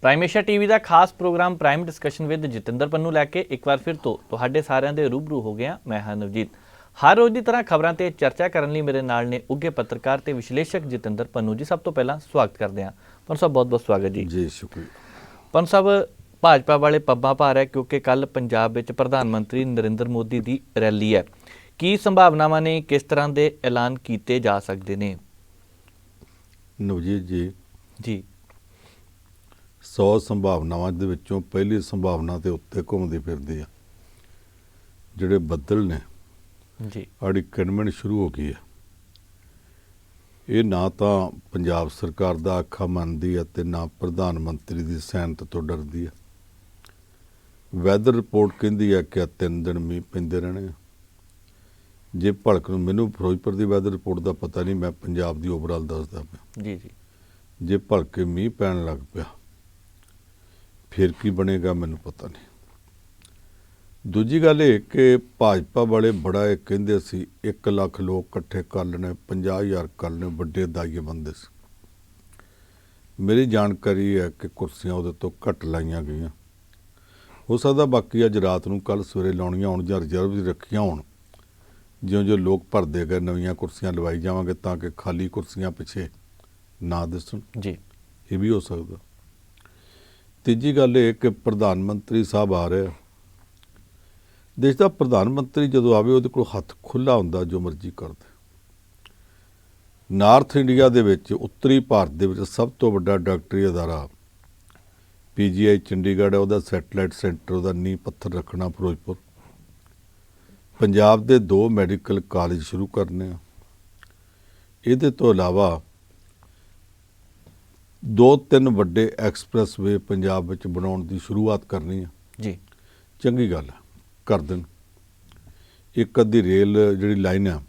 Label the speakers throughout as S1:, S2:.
S1: Prime Asia TV ਦਾ ਖਾਸ program prime discussion with Jatinder Pannu ਲੈ ਕੇ ਇੱਕ ਵਾਰ ਫਿਰ ਤੋਂ ਤੁਹਾਡੇ ਸਾਰਿਆਂ ਦੇ ਰੂਬਰੂ ਹੋ ਗਿਆ। ਮੈਂ ਹਾਂ ਨਵਜੀਤ। ਹਰ ਰੋਜ਼ ਦੀ ਤਰ੍ਹਾਂ ਖਬਰਾਂ ਤੇ ਚਰਚਾ ਕਰਨ ਲਈ ਮੇਰੇ ਨਾਲ ਨੇ ਉੱਘੇ ਪੱਤਰਕਾਰ ਤੇ ਵਿਸ਼ਲੇਸ਼ਕ ਜਤਿੰਦਰ ਪੰਨੂ ਜੀ। ਸਭ ਤੋਂ ਪਹਿਲਾਂ ਸਵਾਗਤ ਕਰਦੇ ਹਾਂ ਪੰਨੂ ਸਾਹਿਬ, ਬਹੁਤ ਬਹੁਤ ਸਵਾਗਤ ਜੀ।
S2: ਜੀ ਸ਼ੁਕਰੀਆ।
S1: ਪੰਨੂ ਸਾਹਿਬ, ਭਾਜਪਾ ਵਾਲੇ ਪੱਬਾਂ ਭਾਰ ਹੈ ਕਿਉਂਕਿ ਕੱਲ ਪੰਜਾਬ ਵਿੱਚ ਪ੍ਰਧਾਨ ਮੰਤਰੀ ਨਰਿੰਦਰ ਮੋਦੀ ਦੀ ਰੈਲੀ ਹੈ। ਕੀ ਸੰਭਾਵਨਾਵਾਂ ਨੇ, ਕਿਸ ਤਰ੍ਹਾਂ ਦੇ ਐਲਾਨ ਕੀਤੇ ਜਾ ਸਕਦੇ ਨੇ?
S2: ਨਵਜੀਤ ਜੀ, 100 ਸੰਭਾਵਨਾਵਾਂ ਦੇ ਵਿੱਚੋਂ ਪਹਿਲੀ ਸੰਭਾਵਨਾ ਤੇ ਉੱਤੇ ਘੁੰਮਦੀ ਫਿਰਦੀ ਆ। ਜਿਹੜੇ ਬੱਦਲ ਨੇ
S1: ਜੀ,
S2: ਆੜੀ ਕਿਣਮਣ ਸ਼ੁਰੂ ਹੋ ਗਈ ਹੈ। ਇਹ ਨਾ ਤਾਂ ਪੰਜਾਬ ਸਰਕਾਰ ਦਾ ਆਖਾ ਮੰਨਦੀ ਹੈ ਤੇ ਨਾ ਪ੍ਰਧਾਨ ਮੰਤਰੀ ਦੀ ਸੈਨਤ ਤੋਂ ਡਰਦੀ ਹੈ। ਵੈਦਰ ਰਿਪੋਰਟ ਕਹਿੰਦੀ ਹੈ ਕਿ 3 ਦਿਨ ਮੀਂਹ ਪੈਂਦੇ ਰਹਿਣੇ ਆ। ਜੇ ਭਲਕ ਨੂੰ, ਮੈਨੂੰ ਫਿਰੋਜ਼ਪੁਰ ਦੀ ਵੈਦਰ ਰਿਪੋਰਟ ਦਾ ਪਤਾ ਨਹੀਂ, ਮੈਂ ਪੰਜਾਬ ਦੀ ਓਵਰਆਲ ਦੱਸਦਾ ਪਿਆ।
S1: ਜੀ ਜੀ,
S2: ਜੇ ਭਲਕੇ ਮੀਂਹ ਪੈਣ ਲੱਗ ਪਿਆ ਫਿਰ ਕੀ ਬਣੇਗਾ ਮੈਨੂੰ ਪਤਾ ਨਹੀਂ। ਦੂਜੀ ਗੱਲ ਇਹ ਕਿ ਭਾਜਪਾ ਵਾਲੇ ਬੜਾ ਇਹ ਕਹਿੰਦੇ ਸੀ 1 ਲੱਖ ਲੋਕ ਇਕੱਠੇ ਕਰ ਲੈਣੇ, 50,000 ਕਰ ਲੈਣੇ, ਵੱਡੇ ਦਾਈਏ ਬੰਦੇ ਸੀ। ਮੇਰੀ ਜਾਣਕਾਰੀ ਹੈ ਕਿ ਕੁਰਸੀਆਂ ਉਹਦੇ ਤੋਂ ਘੱਟ ਲਾਈਆਂ ਗਈਆਂ। ਹੋ ਸਕਦਾ ਬਾਕੀ ਅੱਜ ਰਾਤ ਨੂੰ, ਕੱਲ੍ਹ ਸਵੇਰੇ ਲਾਉਣੀਆਂ ਹੋਣ ਜਾਂ ਰਿਜ਼ਰਵ 'ਚ ਰੱਖੀਆਂ ਹੋਣ। ਜਿਉਂ-ਜਿਉਂ ਲੋਕ ਭਰਦੇ ਗਏ ਨਵੀਆਂ ਕੁਰਸੀਆਂ ਲਵਾਈ ਜਾਵਾਂਗੇ ਤਾਂ ਕਿ ਖਾਲੀ ਕੁਰਸੀਆਂ ਪਿੱਛੇ ਨਾ ਦਿਸਣ।
S1: ਜੀ,
S2: ਇਹ ਵੀ ਹੋ ਸਕਦਾ। ਤੀਜੀ ਗੱਲ ਇਹ ਕਿ ਪ੍ਰਧਾਨ ਮੰਤਰੀ ਸਾਹਿਬ ਆ ਰਹੇ ਆ। ਦੇਸ਼ ਦਾ ਪ੍ਰਧਾਨ ਮੰਤਰੀ ਜਦੋਂ ਆਵੇ ਉਹਦੇ ਕੋਲ ਹੱਥ ਖੁੱਲ੍ਹਾ ਹੁੰਦਾ, ਜੋ ਮਰਜ਼ੀ ਕਰਦੇ। ਨਾਰਥ ਇੰਡੀਆ ਦੇ ਵਿੱਚ, ਉੱਤਰੀ ਭਾਰਤ ਦੇ ਵਿੱਚ ਸਭ ਤੋਂ ਵੱਡਾ ਡਾਕਟਰੀ ਅਦਾਰਾ PGI ਚੰਡੀਗੜ੍ਹ ਹੈ। ਉਹਦਾ ਸੈਟੇਲਾਈਟ ਸੈਂਟਰ, ਉਹਦਾ ਨੀਂਹ ਪੱਥਰ ਰੱਖਣਾ ਫਿਰੋਜ਼ਪੁਰ। ਪੰਜਾਬ ਦੇ 2 ਮੈਡੀਕਲ ਕਾਲਜ ਸ਼ੁਰੂ ਕਰਨੇ ਆ। ਇਹਦੇ ਤੋਂ ਇਲਾਵਾ 2-3 ਵੱਡੇ ਐਕਸਪ੍ਰੈਸ-ਵੇ ਪੰਜਾਬ ਵਿੱਚ ਬਣਾਉਣ ਦੀ ਸ਼ੁਰੂਆਤ ਕਰਨੀ ਹੈ।
S1: ਜੀ,
S2: ਚੰਗੀ ਗੱਲ ਹੈ, ਕਰ ਦੇਣ। ਇੱਕ ਅੱਧੀ ਰੇਲ ਜਿਹੜੀ ਲਾਈਨ ਆ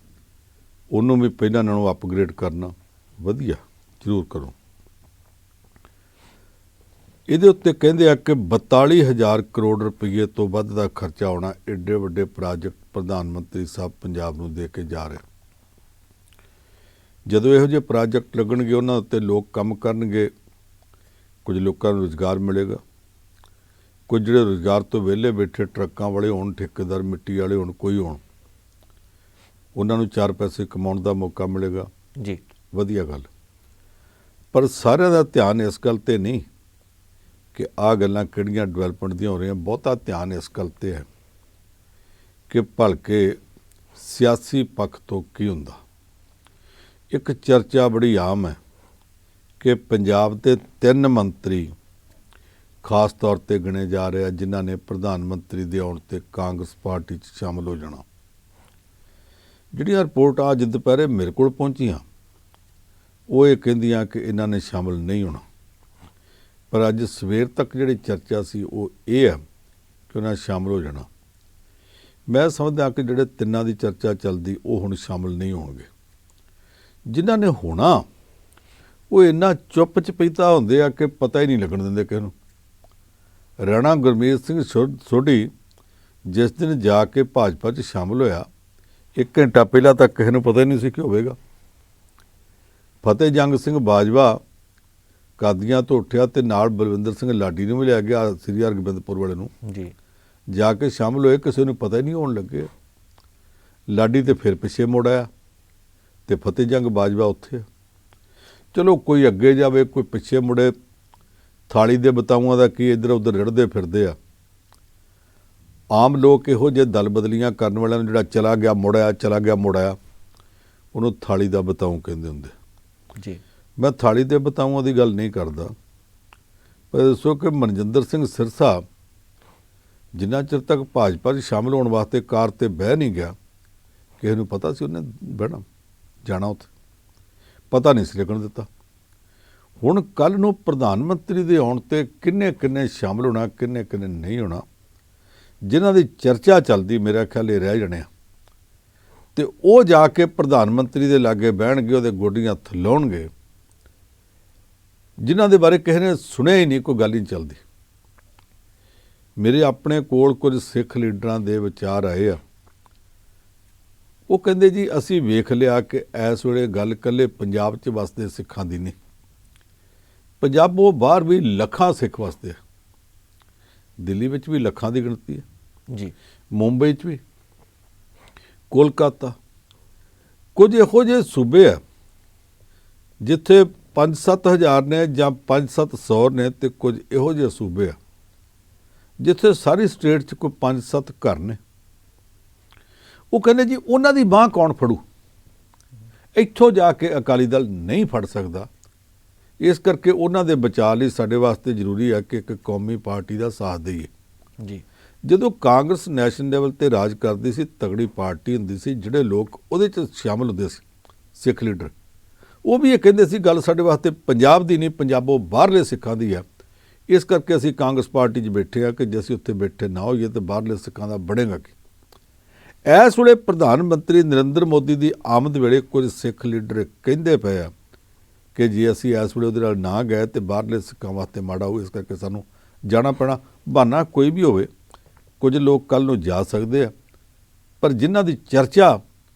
S2: ਉਹਨੂੰ ਵੀ ਪਹਿਲਾਂ ਨਾਲੋਂ ਅਪਗ੍ਰੇਡ ਕਰਨਾ ਵਧੀਆ, ਜ਼ਰੂਰ ਕਰੋ। ਇਹਦੇ ਉੱਤੇ ਕਹਿੰਦੇ ਆ ਕਿ 42,000 ਕਰੋੜ ਰੁਪਏ ਤੋਂ ਵੱਧ ਦਾ ਖਰਚਾ ਆਉਣਾ। ਐਡੇ ਵੱਡੇ ਪ੍ਰੋਜੈਕਟ ਪ੍ਰਧਾਨ ਮੰਤਰੀ ਸਾਹਿਬ ਪੰਜਾਬ ਨੂੰ ਦੇ ਕੇ ਜਾ ਰਹੇ। ਜਦੋਂ ਇਹੋ ਜਿਹੇ ਪ੍ਰੋਜੈਕਟ ਲੱਗਣਗੇ ਉਹਨਾਂ ਉੱਤੇ ਲੋਕ ਕੰਮ ਕਰਨਗੇ, ਕੁਝ ਲੋਕਾਂ ਨੂੰ ਰੁਜ਼ਗਾਰ ਮਿਲੇਗਾ। ਕੁਝ ਜਿਹੜੇ ਰੁਜ਼ਗਾਰ ਤੋਂ ਵਿਹਲੇ ਬੈਠੇ, ਟਰੱਕਾਂ ਵਾਲੇ ਹੋਣ, ਠੇਕੇਦਾਰ ਮਿੱਟੀ ਵਾਲੇ ਹੋਣ, ਕੋਈ ਹੋਣ, ਉਹਨਾਂ ਨੂੰ 4 ਪੈਸੇ ਕਮਾਉਣ ਦਾ ਮੌਕਾ ਮਿਲੇਗਾ।
S1: ਜੀ,
S2: ਵਧੀਆ ਗੱਲ। ਪਰ ਸਾਰਿਆਂ ਦਾ ਧਿਆਨ ਇਸ ਗੱਲ 'ਤੇ ਨਹੀਂ ਕਿ ਆਹ ਗੱਲਾਂ ਕਿਹੜੀਆਂ ਡਿਵੈਲਪਮੈਂਟ ਦੀਆਂ ਹੋ ਰਹੀਆਂ। ਬਹੁਤਾ ਧਿਆਨ ਇਸ ਗੱਲ 'ਤੇ ਹੈ ਕਿ ਭਲਕੇ ਸਿਆਸੀ ਪੱਖ ਤੋਂ ਕੀ ਹੁੰਦਾ। ਇੱਕ ਚਰਚਾ ਬੜੀ ਆਮ ਹੈ ਕਿ ਪੰਜਾਬ ਦੇ 3 ਮੰਤਰੀ ਖਾਸ ਤੌਰ 'ਤੇ ਗਿਣੇ ਜਾ ਰਹੇ ਆ ਜਿਨ੍ਹਾਂ ਨੇ ਪ੍ਰਧਾਨ ਮੰਤਰੀ ਦੇ ਆਉਣ 'ਤੇ ਕਾਂਗਰਸ ਪਾਰਟੀ 'ਚ ਸ਼ਾਮਲ ਹੋ ਜਾਣਾ। ਜਿਹੜੀਆਂ ਰਿਪੋਰਟ ਅੱਜ ਦੁਪਹਿਰੇ ਮੇਰੇ ਕੋਲ ਪਹੁੰਚੀਆਂ ਉਹ ਇਹ ਕਹਿੰਦੀਆਂ ਕਿ ਇਹਨਾਂ ਨੇ ਸ਼ਾਮਲ ਨਹੀਂ ਹੋਣਾ। ਪਰ ਅੱਜ ਸਵੇਰ ਤੱਕ ਜਿਹੜੀ ਚਰਚਾ ਸੀ ਉਹ ਇਹ ਹੈ ਕਿ ਉਹਨਾਂ ਸ਼ਾਮਲ ਹੋ ਜਾਣਾ। ਮੈਂ ਸਮਝਦਾ ਕਿ ਜਿਹੜੇ 3 ਦੀ ਚਰਚਾ ਚੱਲਦੀ ਉਹ ਹੁਣ ਸ਼ਾਮਲ ਨਹੀਂ ਹੋਣਗੇ। ਜਿਨ੍ਹਾਂ ਨੇ ਹੋਣਾ ਉਹ ਇੰਨਾ ਚੁੱਪ ਚਪੀਤਾ ਹੁੰਦੇ ਆ ਕਿ ਪਤਾ ਹੀ ਨਹੀਂ ਲੱਗਣ ਦਿੰਦੇ ਕਿਸੇ ਨੂੰ। ਰਾਣਾ ਗੁਰਮੀਤ ਸਿੰਘ ਸੋਢੀ ਜਿਸ ਦਿਨ ਜਾ ਕੇ ਭਾਜਪਾ 'ਚ ਸ਼ਾਮਲ ਹੋਇਆ, 1 ਘੰਟਾ ਪਹਿਲਾਂ ਤੱਕ ਕਿਸੇ ਨੂੰ ਪਤਾ ਹੀ ਨਹੀਂ ਸੀ ਕਿ ਹੋਵੇਗਾ। ਫਤਿਹ ਜੰਗ ਸਿੰਘ ਬਾਜਵਾ ਕਾਦੀਆਂ ਤੋਂ ਉੱਠਿਆ ਤੇ ਨਾਲ ਬਲਵਿੰਦਰ ਸਿੰਘ ਲਾਡੀ ਨੂੰ ਵੀ ਲਿਆ ਗਿਆ, ਸ੍ਰੀ ਹਰਗੋਬਿੰਦਪੁਰ ਵਾਲੇ ਨੂੰ
S1: ਜੀ, ਜਾ
S2: ਜਾ ਕੇ ਸ਼ਾਮਲ ਹੋਏ। ਕਿਸੇ ਨੂੰ ਪਤਾ ਹੀ ਨਹੀਂ ਹੋਣ ਲੱਗੇ। ਲਾਡੀ ਤੇ ਫਿਰ ਪਿੱਛੇ ਮੁੜ ਆਇਆ ਤੇ ਫਤਿਹ ਜੰਗ ਬਾਜਵਾ ਉੱਥੇ। ਚਲੋ ਕੋਈ ਅੱਗੇ ਜਾਵੇ, ਕੋਈ ਪਿੱਛੇ ਮੁੜੇ, ਥਾਲੀ ਦੇ ਬਤਾਊਆਂ ਦਾ ਕੀ, ਇੱਧਰ ਉੱਧਰ ਰਿੜਦੇ ਫਿਰਦੇ ਆ। ਆਮ ਲੋਕ ਇਹੋ ਜਿਹੇ ਦਲ ਬਦਲੀਆਂ ਕਰਨ ਵਾਲਿਆਂ ਨੂੰ, ਜਿਹੜਾ ਚਲਾ ਗਿਆ ਮੁੜ ਆਇਆ, ਚਲਾ ਗਿਆ ਮੁੜ ਆਇਆ, ਉਹਨੂੰ ਥਾਲੀ ਦਾ ਬਤਾਊ ਕਹਿੰਦੇ ਹੁੰਦੇ।
S1: ਜੀ,
S2: ਮੈਂ ਥਾਲੀ ਦੇ ਬਤਾਊਆਂ ਦੀ ਗੱਲ ਨਹੀਂ ਕਰਦਾ, ਪਰ ਦੱਸੋ ਕਿ ਮਨਜਿੰਦਰ ਸਿੰਘ ਸਿਰਸਾ ਜਿੰਨਾ ਚਿਰ ਤੱਕ ਭਾਜਪਾ 'ਚ ਸ਼ਾਮਲ ਹੋਣ ਵਾਸਤੇ ਕਾਰ 'ਤੇ ਬਹਿ ਨਹੀਂ ਗਿਆ, ਕਿਸੇ ਨੂੰ ਪਤਾ ਸੀ ਉਹਨੇ ਬਹਿਣਾ ਜਾਣਾ, ਉੱਥੇ ਪਤਾ ਨਹੀਂ ਸੀ ਲੱਗਣ ਦਿੱਤਾ। ਹੁਣ ਕੱਲ੍ਹ ਨੂੰ ਪ੍ਰਧਾਨ ਮੰਤਰੀ ਦੇ ਆਉਣ 'ਤੇ ਕਿੰਨੇ ਸ਼ਾਮਲ ਹੋਣਾ, ਕਿੰਨੇ ਨਹੀਂ ਹੋਣਾ, ਜਿਨ੍ਹਾਂ ਦੀ ਚਰਚਾ ਚੱਲਦੀ ਮੇਰਾ ਖਿਆਲ ਇਹ ਰਹਿ ਜਾਣੇ ਆ। ਅਤੇ ਉਹ ਜਾ ਕੇ ਪ੍ਰਧਾਨ ਮੰਤਰੀ ਦੇ ਲਾਗੇ ਬਹਿਣਗੇ, ਉਹਦੇ ਗੋਡੀਆਂ ਥਲਾਉਣਗੇ, ਜਿਨ੍ਹਾਂ ਦੇ ਬਾਰੇ ਕਿਸੇ ਨੇ ਸੁਣਿਆ ਹੀ ਨਹੀਂ, ਕੋਈ ਗੱਲ ਹੀ ਨਹੀਂ ਚੱਲਦੀ। ਮੇਰੇ ਆਪਣੇ ਕੋਲ ਕੁਝ ਸਿੱਖ ਲੀਡਰਾਂ ਦੇ ਵਿਚਾਰ ਆਏ ਆ। ਉਹ ਕਹਿੰਦੇ ਜੀ ਅਸੀਂ ਵੇਖ ਲਿਆ ਕਿ ਇਸ ਵੇਲੇ ਗੱਲ ਇਕੱਲੇ ਪੰਜਾਬ 'ਚ ਵਸਦੇ ਸਿੱਖਾਂ ਦੀ ਨਹੀਂ, ਪੰਜਾਬੋਂ ਬਾਹਰ ਵੀ ਲੱਖਾਂ ਸਿੱਖ ਵਸਦੇ ਆ। ਦਿੱਲੀ ਵਿੱਚ ਵੀ ਲੱਖਾਂ ਦੀ ਗਿਣਤੀ ਹੈ
S1: ਜੀ,
S2: ਮੁੰਬਈ 'ਚ ਵੀ, ਕੋਲਕਾਤਾ, ਕੁਝ ਇਹੋ ਜਿਹੇ ਸੂਬੇ ਆ ਜਿੱਥੇ 5-7 ਹਜ਼ਾਰ ਨੇ ਜਾਂ 5-700 ਨੇ, ਤੇ ਕੁਝ ਇਹੋ ਜਿਹੇ ਸੂਬੇ ਆ ਜਿੱਥੇ ਸਾਰੀ ਸਟੇਟ 'ਚ ਕੋਈ 5-7 ਘਰ ਨੇ। ਉਹ ਕਹਿੰਦੇ ਜੀ ਉਹਨਾਂ ਦੀ ਬਾਂਹ ਕੌਣ ਫੜੂ? ਇੱਥੋਂ ਜਾ ਕੇ ਅਕਾਲੀ ਦਲ ਨਹੀਂ ਫੜ ਸਕਦਾ। ਇਸ ਕਰਕੇ ਉਹਨਾਂ ਦੇ ਬਚਾਅ ਲਈ ਸਾਡੇ ਵਾਸਤੇ ਜ਼ਰੂਰੀ ਹੈ ਕਿ ਇੱਕ ਕੌਮੀ ਪਾਰਟੀ ਦਾ ਸਾਥ ਦਈਏ।
S1: ਜੀ,
S2: ਜਦੋਂ ਕਾਂਗਰਸ ਨੈਸ਼ਨਲ ਲੈਵਲ ਤੇ ਰਾਜ ਕਰਦੀ ਸੀ, ਤਗੜੀ ਪਾਰਟੀ ਹੁੰਦੀ ਸੀ, ਜਿਹੜੇ ਲੋਕ ਉਹਦੇ 'ਚ ਸ਼ਾਮਲ ਹੁੰਦੇ ਸੀ, ਸਿੱਖ ਲੀਡਰ, ਉਹ ਵੀ ਇਹ ਕਹਿੰਦੇ ਸੀ ਗੱਲ ਸਾਡੇ ਵਾਸਤੇ ਪੰਜਾਬ ਦੀ ਨਹੀਂ, ਪੰਜਾਬੋਂ ਬਾਹਰਲੇ ਸਿੱਖਾਂ ਦੀ ਆ। ਇਸ ਕਰਕੇ ਅਸੀਂ ਕਾਂਗਰਸ ਪਾਰਟੀ 'ਚ ਬੈਠੇ ਆ ਕਿ ਜੇ ਅਸੀਂ ਉੱਥੇ ਬੈਠੇ ਨਾ ਹੋਈਏ ਤਾਂ ਬਾਹਰਲੇ ਸਿੱਖਾਂ ਦਾ ਬਣੇਗਾ ਕੀ। ਇਸ ਵੇਲੇ ਪ੍ਰਧਾਨ ਮੰਤਰੀ ਨਰਿੰਦਰ ਮੋਦੀ ਦੀ ਆਮਦ ਵੇਲੇ ਕੁਝ ਸਿੱਖ ਲੀਡਰ ਕਹਿੰਦੇ ਪਏ ਆ ਕਿ ਜੇ ਅਸੀਂ ਇਸ ਵੇਲੇ ਉਹਦੇ ਨਾਲ ਨਾ ਗਏ ਤੇ ਬਾਹਰਲੇ ਸਿੱਖਾਂ ਵਾਸਤੇ ਮਾੜਾ ਹੋਊ, ਇਸ ਕਰਕੇ ਸਾਨੂੰ ਜਾਣਾ ਪੈਣਾ। ਬਹਾਨਾ ਕੋਈ ਵੀ ਹੋਵੇ, ਕੁਝ ਲੋਕ ਕੱਲ੍ਹ ਨੂੰ ਜਾ ਸਕਦੇ ਆ, ਪਰ ਜਿਨ੍ਹਾਂ ਦੀ ਚਰਚਾ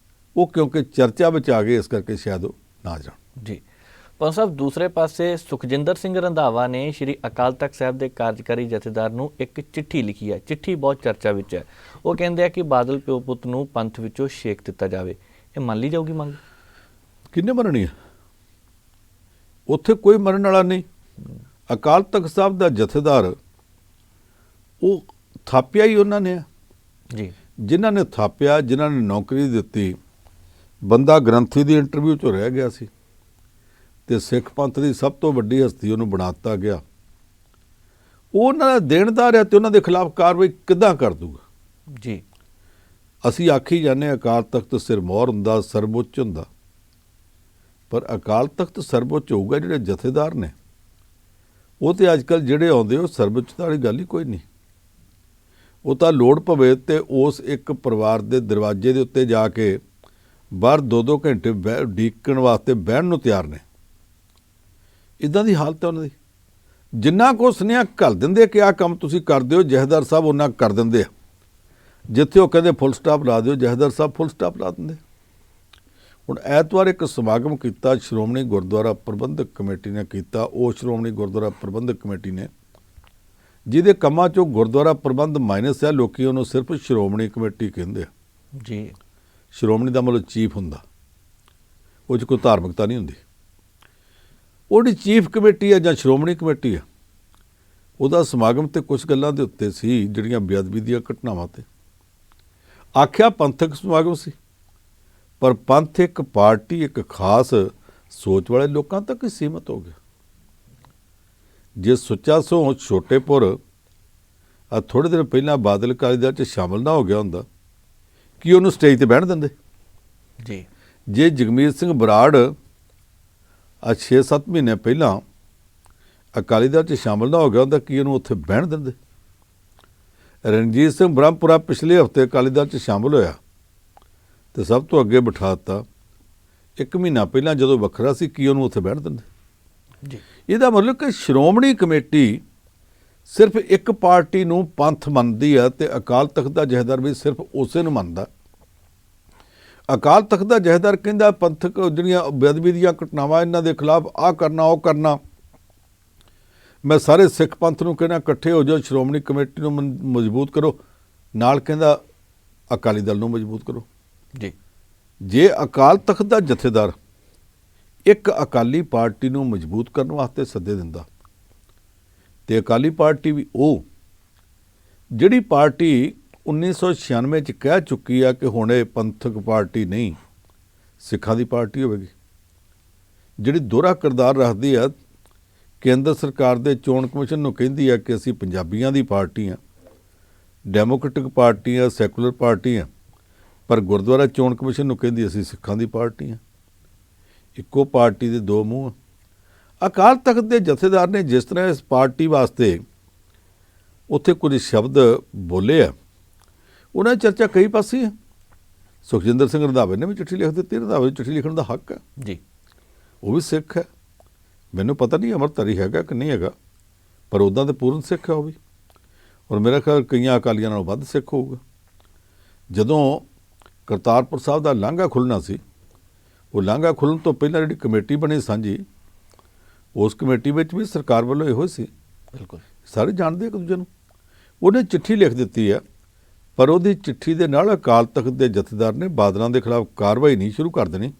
S2: ਉਹ ਕਿਉਂਕਿ ਚਰਚਾ ਵਿੱਚ ਆ ਗਏ, ਇਸ ਕਰਕੇ ਸ਼ਾਇਦ ਉਹ ਨਾ ਜਾਣ।
S1: ਜੀ ਪੰਜ ਸਾਹਿਬ, ਦੂਸਰੇ ਪਾਸੇ ਸੁਖਜਿੰਦਰ ਸਿੰਘ ਰੰਧਾਵਾ ਨੇ ਸ਼੍ਰੀ ਅਕਾਲ ਤਖਤ ਸਾਹਿਬ ਦੇ ਕਾਰਜਕਾਰੀ ਜਥੇਦਾਰ ਨੂੰ ਇੱਕ ਚਿੱਠੀ ਲਿਖੀ ਹੈ। ਚਿੱਠੀ ਬਹੁਤ ਚਰਚਾ ਵਿੱਚ ਹੈ। ਉਹ ਕਹਿੰਦੇ ਆ ਕਿ ਬਾਦਲ ਪਿਓ ਪੁੱਤ ਨੂੰ ਪੰਥ ਵਿੱਚੋਂ ਛੇਕ ਦਿੱਤਾ ਜਾਵੇ। ਇਹ ਮੰਨ ਲਈ ਜਾਊਗੀ ਮੰਗ?
S2: ਕਿੰਨੇ ਮੰਨਣੀ ਹੈ? ਉੱਥੇ ਕੋਈ ਮਰਨ ਵਾਲਾ ਨਹੀਂ। ਅਕਾਲ ਤਖਤ ਸਾਹਿਬ ਦਾ ਜਥੇਦਾਰ ਉਹ ਥਾਪਿਆ ਹੀ ਉਹਨਾਂ ਨੇ ਆ
S1: ਜੀ।
S2: ਜਿਨ੍ਹਾਂ ਨੇ ਥਾਪਿਆ, ਜਿਨ੍ਹਾਂ ਨੇ ਨੌਕਰੀ ਦਿੱਤੀ, ਬੰਦਾ ਗ੍ਰੰਥੀ ਦੀ ਇੰਟਰਵਿਊ 'ਚੋਂ ਰਹਿ ਗਿਆ ਸੀ ਤੇ ਸਿੱਖ ਪੰਥ ਦੀ ਸਭ ਤੋਂ ਵੱਡੀ ਹਸਤੀ ਉਹਨੂੰ ਬਣਾ ਦਿੱਤਾ ਗਿਆ। ਉਹ ਉਹਨਾਂ ਦਾ ਦੇਣਦਾਰ ਹੈ ਤੇ ਉਹਨਾਂ ਦੇ ਖਿਲਾਫ ਕਾਰਵਾਈ ਕਿੱਦਾਂ ਕਰ ਦੂਗਾ?
S1: ਜੀ,
S2: ਅਸੀਂ ਆਖੀ ਜਾਂਦੇ ਅਕਾਲ ਤਖਤ ਸਿਰਮੌਰ ਹੁੰਦਾ, ਸਰਵਉੱਚ ਹੁੰਦਾ, ਪਰ ਅਕਾਲ ਤਖਤ ਸਰਵਉੱਚ ਹੋਊਗਾ ਜਿਹੜੇ ਜਥੇਦਾਰ ਨੇ। ਉਹ ਤੇ ਅੱਜ ਕੱਲ੍ਹ ਜਿਹੜੇ ਆਉਂਦੇ ਉਹ ਸਰਵਉੱਚਤਾ ਵਾਲੀ ਗੱਲ ਹੀ ਕੋਈ ਨਹੀਂ। ਉਹ ਤਾਂ ਲੋੜ ਪਵੇ ਤੇ ਉਸ ਇੱਕ ਪਰਿਵਾਰ ਦੇ ਦਰਵਾਜ਼ੇ ਦੇ ਉੱਤੇ ਜਾ ਕੇ ਬਾਹਰ 2-2 ਘੰਟੇ ਉਡੀਕਣ ਵਾਸਤੇ ਬਹਿਣ ਨੂੰ ਤਿਆਰ ਨੇ। ਇੱਦਾਂ ਦੀ ਹਾਲਤ ਹੈ ਉਹਨਾਂ ਦੀ। ਜਿੰਨਾ ਕੁ ਸੁਨੇਹਾ ਘੱਲ ਦਿੰਦੇ ਕਿ ਆਹ ਕੰਮ ਤੁਸੀਂ ਕਰ ਦਿਓ, ਜਥੇਦਾਰ ਸਾਹਿਬ ਉਹਨਾਂ ਕਰ ਦਿੰਦੇ ਆ। ਜਿੱਥੇ ਉਹ ਕਹਿੰਦੇ ਫੁੱਲ ਸਟਾਪ ਲਾ ਦਿਓ, ਜਥੇਦਾਰ ਸਾਹਿਬ ਫੁੱਲ ਸਟਾਪ ਲਾ ਦਿੰਦੇ। ਹੁਣ ਐਤਵਾਰ ਇੱਕ ਸਮਾਗਮ ਕੀਤਾ ਸ਼੍ਰੋਮਣੀ ਗੁਰਦੁਆਰਾ ਪ੍ਰਬੰਧਕ ਕਮੇਟੀ ਨੇ ਕੀਤਾ। ਉਹ ਸ਼੍ਰੋਮਣੀ ਗੁਰਦੁਆਰਾ ਪ੍ਰਬੰਧਕ ਕਮੇਟੀ ਨੇ ਜਿਹਦੇ ਕੰਮਾਂ 'ਚੋਂ ਗੁਰਦੁਆਰਾ ਪ੍ਰਬੰਧ ਮਾਈਨਸ ਹੈ, ਲੋਕੀ ਉਹਨੂੰ ਸਿਰਫ ਸ਼੍ਰੋਮਣੀ ਕਮੇਟੀ ਕਹਿੰਦੇ ਆ।
S1: ਜੀ,
S2: ਸ਼੍ਰੋਮਣੀ ਦਾ ਮਤਲਬ ਚੀਫ ਹੁੰਦਾ, ਉਹ 'ਚ ਕੋਈ ਧਾਰਮਿਕਤਾ ਨਹੀਂ ਹੁੰਦੀ। ਉਹਦੀ ਚੀਫ ਕਮੇਟੀ ਹੈ ਜਾਂ ਸ਼੍ਰੋਮਣੀ ਕਮੇਟੀ ਹੈ, ਉਹਦਾ ਸਮਾਗਮ ਤੇ ਕੁਝ ਗੱਲਾਂ ਦੇ ਉੱਤੇ ਸੀ ਜਿਹੜੀਆਂ ਬੇਅਦਬੀ ਦੀਆਂ ਘਟਨਾਵਾਂ ਤੇ। ਆਖਿਆ ਪੰਥਕ ਸਮਾਗਮ ਸੀ, ਪਰ ਪੰਥ ਇੱਕ ਪਾਰਟੀ, ਇੱਕ ਖਾਸ ਸੋਚ ਵਾਲੇ ਲੋਕਾਂ ਤੱਕ ਹੀ ਸੀਮਤ ਹੋ ਗਿਆ। ਜੇ ਸੁੱਚਾ ਸੋ ਛੋਟੇਪੁਰ ਥੋੜ੍ਹੇ ਦਿਨ ਪਹਿਲਾਂ ਬਾਦਲ ਅਕਾਲੀ ਦਲ 'ਚ ਸ਼ਾਮਲ ਨਾ ਹੋ ਗਿਆ ਹੁੰਦਾ, ਕੀ ਉਹਨੂੰ ਸਟੇਜ ਤੇ ਬਹਿਣ ਦਿੰਦੇ?
S1: ਜੀ,
S2: ਜੇ ਜਗਮੀਤ ਸਿੰਘ ਬਰਾੜ 6-7 ਮਹੀਨੇ ਪਹਿਲਾਂ ਅਕਾਲੀ ਦਲ 'ਚ ਸ਼ਾਮਲ ਨਾ ਹੋ ਗਿਆ ਹੁੰਦਾ, ਕੀ ਉਹਨੂੰ ਉੱਥੇ ਬਹਿਣ ਦਿੰਦੇ? ਰਣਜੀਤ ਸਿੰਘ ਬ੍ਰਹਮਪੁਰਾ ਪਿਛਲੇ ਹਫ਼ਤੇ ਅਕਾਲੀ ਦਲ 'ਚ ਸ਼ਾਮਲ ਹੋਇਆ ਤੇ ਸਭ ਤੋਂ ਅੱਗੇ ਬਿਠਾ ਦਿੱਤਾ। 1 ਮਹੀਨਾ ਪਹਿਲਾਂ ਜਦੋਂ ਵੱਖਰਾ ਸੀ, ਕੀ ਉਹਨੂੰ ਉੱਥੇ ਬਹਿਣ ਦਿੰਦੇ?
S1: ਜੀ,
S2: ਇਹਦਾ ਮਤਲਬ ਕਿ ਸ਼੍ਰੋਮਣੀ ਕਮੇਟੀ ਸਿਰਫ ਇੱਕ ਪਾਰਟੀ ਨੂੰ ਪੰਥ ਮੰਨਦੀ ਹੈ ਤੇ ਅਕਾਲ ਤਖਤ ਦਾ ਜਥੇਦਾਰ ਵੀ ਸਿਰਫ ਉਸੇ ਨੂੰ ਮੰਨਦਾ। ਅਕਾਲ ਤਖਤ ਦਾ ਜਥੇਦਾਰ ਕਹਿੰਦਾ ਪੰਥਕ ਜਿਹੜੀਆਂ ਬੇਅਦਬੀ ਦੀਆਂ ਘਟਨਾਵਾਂ ਇਹਨਾਂ ਦੇ ਖਿਲਾਫ ਆਹ ਕਰਨਾ, ਉਹ ਕਰਨਾ। ਮੈਂ ਸਾਰੇ ਸਿੱਖ ਪੰਥ ਨੂੰ ਕਹਿੰਦਾ ਇਕੱਠੇ ਹੋ ਜਾਓ, ਸ਼੍ਰੋਮਣੀ ਕਮੇਟੀ ਨੂੰ ਮਜ਼ਬੂਤ ਕਰੋ, ਨਾਲ ਕਹਿੰਦਾ ਅਕਾਲੀ ਦਲ ਨੂੰ ਮਜ਼ਬੂਤ ਕਰੋ।
S1: ਜੀ,
S2: ਜੇ ਅਕਾਲ ਤਖਤ ਦਾ ਜਥੇਦਾਰ ਇੱਕ ਅਕਾਲੀ ਪਾਰਟੀ ਨੂੰ ਮਜ਼ਬੂਤ ਕਰਨ ਵਾਸਤੇ ਸੱਦੇ ਦਿੰਦਾ ਤੇ ਅਕਾਲੀ ਪਾਰਟੀ ਵੀ ਉਹ ਜਿਹੜੀ ਪਾਰਟੀ 1996 'ਚ ਕਹਿ ਚੁੱਕੀ ਆ ਕਿ ਹੁਣ ਇਹ ਪੰਥਕ ਪਾਰਟੀ ਨਹੀਂ, ਸਿੱਖਾਂ ਦੀ ਪਾਰਟੀ ਹੋਵੇਗੀ, ਜਿਹੜੀ ਦੋਹਰਾ ਕਿਰਦਾਰ ਰੱਖਦੀ ਆ, ਕੇਂਦਰ ਸਰਕਾਰ ਦੇ ਚੋਣ ਕਮਿਸ਼ਨ ਨੂੰ ਕਹਿੰਦੀ ਆ ਕਿ ਅਸੀਂ ਪੰਜਾਬੀਆਂ ਦੀ ਪਾਰਟੀ ਆ, ਡੈਮੋਕ੍ਰੈਟਿਕ ਪਾਰਟੀ ਆ, ਸੈਕੂਲਰ ਪਾਰਟੀ ਆ, ਪਰ ਗੁਰਦੁਆਰਾ ਚੋਣ ਕਮਿਸ਼ਨ ਨੂੰ ਕਹਿੰਦੀ ਅਸੀਂ ਸਿੱਖਾਂ ਦੀ ਪਾਰਟੀ ਆ। ਇੱਕੋ ਪਾਰਟੀ ਦੇ ਦੋ ਮੂੰਹ ਆ। ਅਕਾਲ ਤਖਤ ਦੇ ਜਥੇਦਾਰ ਨੇ ਜਿਸ ਤਰ੍ਹਾਂ ਇਸ ਪਾਰਟੀ ਵਾਸਤੇ ਉੱਥੇ ਕੁਝ ਸ਼ਬਦ ਬੋਲੇ ਆ, ਉਹਨਾਂ ਦੀ ਚਰਚਾ ਕਈ ਪਾਸੇ ਆ। ਸੁਖਜਿੰਦਰ ਸਿੰਘ ਰੰਧਾਵੇ ਨੇ ਵੀ ਚਿੱਠੀ ਲਿਖ ਦਿੱਤੀ। ਰੰਧਾਵੇ ਨੂੰ ਚਿੱਠੀ ਲਿਖਣ ਦਾ ਹੱਕ ਹੈ
S1: ਜੀ,
S2: ਉਹ ਵੀ ਸਿੱਖ ਹੈ। ਮੈਨੂੰ ਪਤਾ ਨਹੀਂ ਅੰਮ੍ਰਿਤਧਾਰੀ ਹੈਗਾ ਕਿ ਨਹੀਂ ਹੈਗਾ, ਪਰ ਉੱਦਾਂ ਤਾਂ ਪੂਰਨ ਸਿੱਖ ਹੈ ਉਹ ਵੀ, ਔਰ ਮੇਰਾ ਖਿਆਲ ਕਈਆਂ ਅਕਾਲੀਆਂ ਨਾਲੋਂ ਵੱਧ ਸਿੱਖ ਹੋਊਗਾ। ਜਦੋਂ ਕਰਤਾਰਪੁਰ ਸਾਹਿਬ ਦਾ ਲਾਂਘਾ ਖੁੱਲ੍ਹਣਾ ਸੀ, ਉਹ ਲਾਂਘਾ ਖੁੱਲ੍ਹਣ ਤੋਂ ਪਹਿਲਾਂ ਜਿਹੜੀ ਕਮੇਟੀ ਬਣੀ ਸਾਂਝੀ, ਉਸ ਕਮੇਟੀ ਵਿੱਚ ਵੀ ਸਰਕਾਰ ਵੱਲੋਂ ਇਹੋ ਸੀ,
S1: ਬਿਲਕੁਲ
S2: ਸਾਰੇ ਜਾਣਦੇ ਇੱਕ ਦੂਜੇ ਨੂੰ। ਉਹਨੇ ਚਿੱਠੀ ਲਿਖ ਦਿੱਤੀ ਹੈ, ਪਰ ਉਹਦੀ ਚਿੱਠੀ ਦੇ ਨਾਲ ਅਕਾਲ ਤਖਤ ਦੇ ਜਥੇਦਾਰ ਨੇ ਬਾਦਲਾਂ ਦੇ ਖਿਲਾਫ ਕਾਰਵਾਈ ਨਹੀਂ ਸ਼ੁਰੂ ਕਰ ਦੇਣੀ।